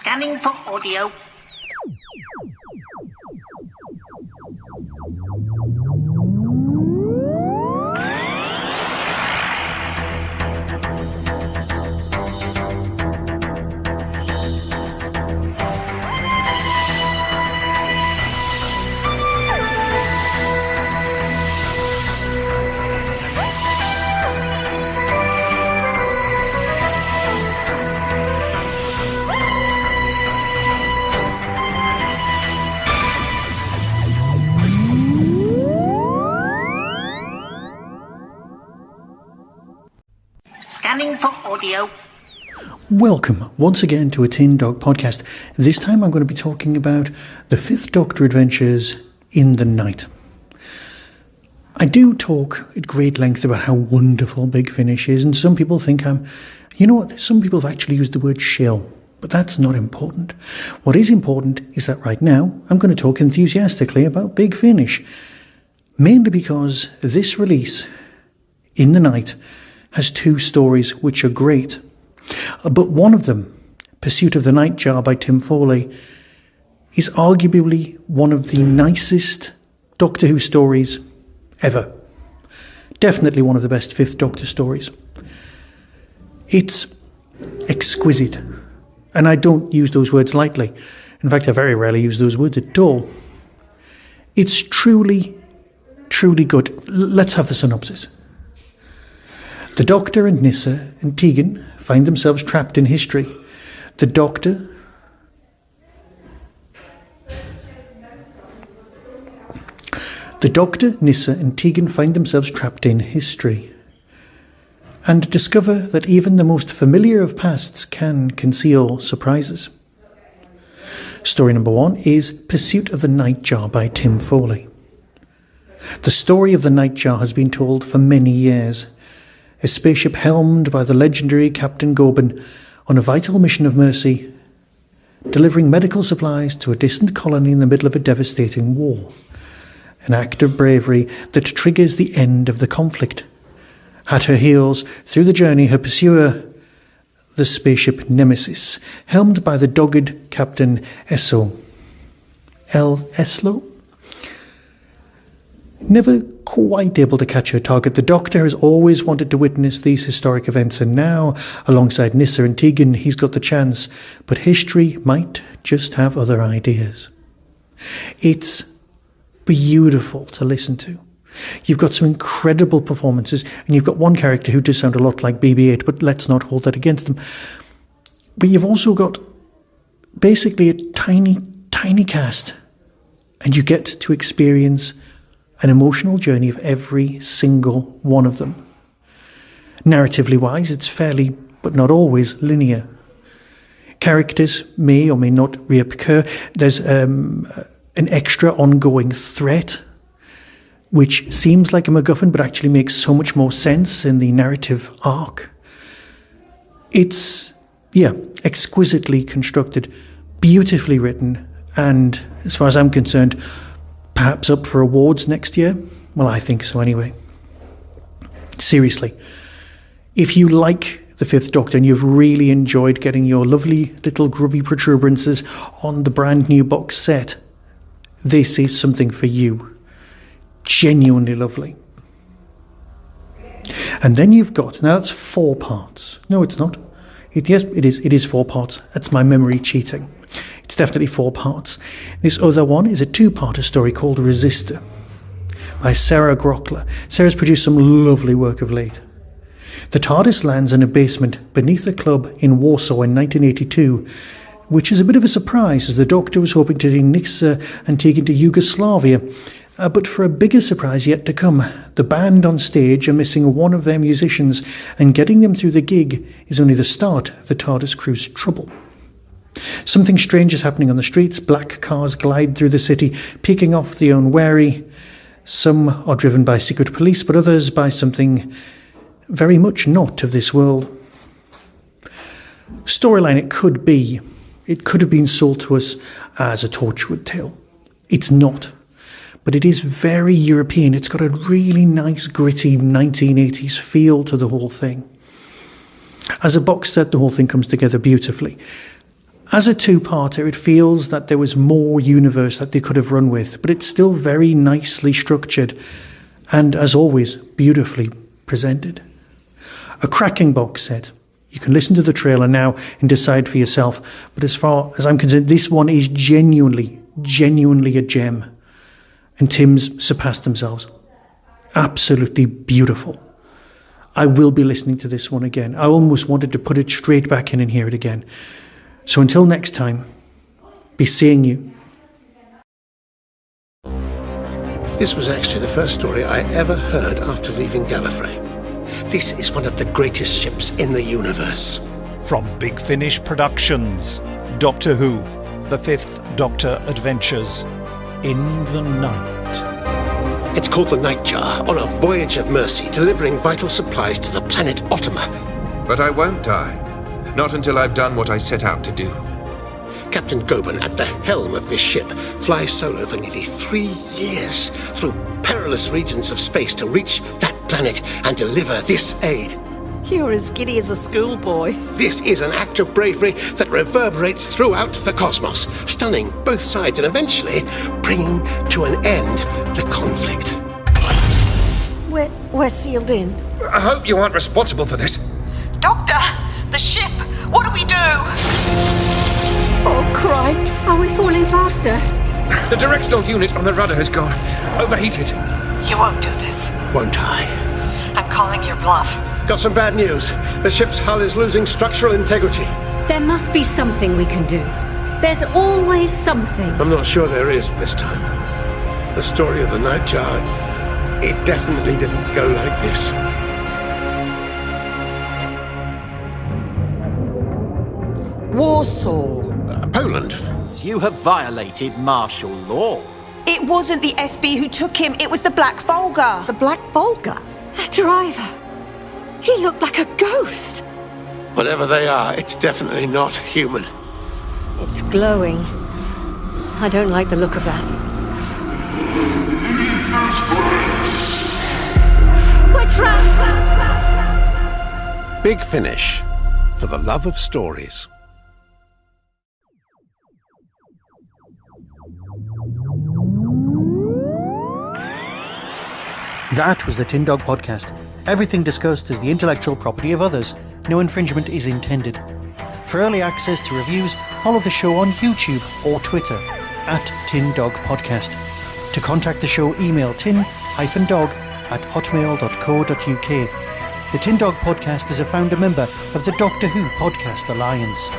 Scanning for audio. Scanning for audio. Welcome once again to a Tin Dog podcast. This time I'm going to be talking about the Fifth Doctor adventures in the night. I do talk at great length about how wonderful Big Finish is, and some people think some people have actually used the word shill, but that's not important. What is important is that right now I'm going to talk enthusiastically about Big Finish, mainly because this release, In the Night, has two stories which are great. But one of them, Pursuit of the Nightjar by Tim Foley, is arguably one of the nicest Doctor Who stories ever. Definitely one of the best Fifth Doctor stories. It's exquisite. And I don't use those words lightly. In fact, I very rarely use those words at all. It's truly, truly good. Let's have the synopsis. The Doctor and Nyssa and Tegan find themselves trapped in history. The Doctor Nyssa and Tegan find themselves trapped in history and discover that even the most familiar of pasts can conceal surprises. Story number 1 is Pursuit of the Nightjar by Tim Foley. The story of the Nightjar has been told for many years. A spaceship helmed by the legendary Captain Goben on a vital mission of mercy, delivering medical supplies to a distant colony in the middle of a devastating war. An act of bravery that triggers the end of the conflict. At her heels, through the journey, her pursuer, the spaceship Nemesis, helmed by the dogged Captain Eslo. Eslo? Never quite able to catch her target, the Doctor has always wanted to witness these historic events, and now, alongside Nyssa and Tegan, he's got the chance. But history might just have other ideas. It's beautiful to listen to. You've got some incredible performances, and you've got one character who does sound a lot like BB-8, but let's not hold that against them. But you've also got basically a tiny, tiny cast, and you get to experience an emotional journey of every single one of them. Narratively wise, it's fairly, but not always, linear. Characters may or may not reoccur. There's an extra ongoing threat, which seems like a MacGuffin, but actually makes so much more sense in the narrative arc. It's, exquisitely constructed, beautifully written, and as far as I'm concerned, perhaps up for awards next year? Well, I think so anyway. Seriously, if you like the Fifth Doctor and you've really enjoyed getting your lovely little grubby protuberances on the brand new box set, this is something for you. Genuinely lovely. And then you've got, now that's 4 parts. No, it's not. Yes, it is. It is 4 parts. That's my memory cheating. It's definitely 4 parts. This other one is a 2-parter story called Resistor by Sarah Grochala. Sarah's produced some lovely work of late. The TARDIS lands in a basement beneath a club in Warsaw in 1982, which is a bit of a surprise as the Doctor was hoping to take Nyssa and Tegan to Yugoslavia. But for a bigger surprise yet to come, the band on stage are missing one of their musicians, and getting them through the gig is only the start of the TARDIS crew's trouble. Something strange is happening on the streets. Black cars glide through the city, picking off the unwary. Some are driven by secret police, but others by something very much not of this world. Storyline it could have been sold to us as a Torchwood tale. It's not. But it is very European. It's got a really nice, gritty 1980s feel to the whole thing. As a box set, the whole thing comes together beautifully. As a two-parter, it feels that there was more universe that they could have run with, but it's still very nicely structured and, as always, beautifully presented. A cracking box set. You can listen to the trailer now and decide for yourself, but as far as I'm concerned, this one is genuinely a gem. And Tim's surpassed themselves. Absolutely beautiful. I will be listening to this one again. I almost wanted to put it straight back in and hear it again. So until next time, be seeing you. This was actually the first story I ever heard after leaving Gallifrey. This is one of the greatest ships in the universe. From Big Finish Productions, Doctor Who, The Fifth Doctor Adventures, In the Night. It's called the Nightjar, on a voyage of mercy, delivering vital supplies to the planet Ottima. But I won't die. Not until I've done what I set out to do. Captain Goben, at the helm of this ship, flies solo for nearly 3 years through perilous regions of space to reach that planet and deliver this aid. You're as giddy as a schoolboy. This is an act of bravery that reverberates throughout the cosmos, stunning both sides and eventually bringing to an end the conflict. We're sealed in. I hope you aren't responsible for this. Doctor, the ship, what do we do? Oh, cripes. Are we falling faster? The directional unit on the rudder has gone overheated. You won't do this. Won't I? I'm calling your bluff. Got some bad news. The ship's hull is losing structural integrity. There must be something we can do. There's always something. I'm not sure there is this time. The story of the Nightjar, it definitely didn't go like this. Warsaw. Poland. You have violated martial law. It wasn't the SB who took him, it was the Black Volga. The Black Volga. The driver. He looked like a ghost. Whatever they are, it's definitely not human. It's glowing. I don't like the look of that. We're trapped! Big Finish. For the love of stories. That was the Tin Dog Podcast. Everything discussed is the intellectual property of others. No infringement is intended. For early access to reviews, follow the show on YouTube or Twitter @Tin Dog Podcast. To contact the show, email tin-dog@hotmail.co.uk. The Tin Dog Podcast is a founder member of the Doctor Who Podcast Alliance.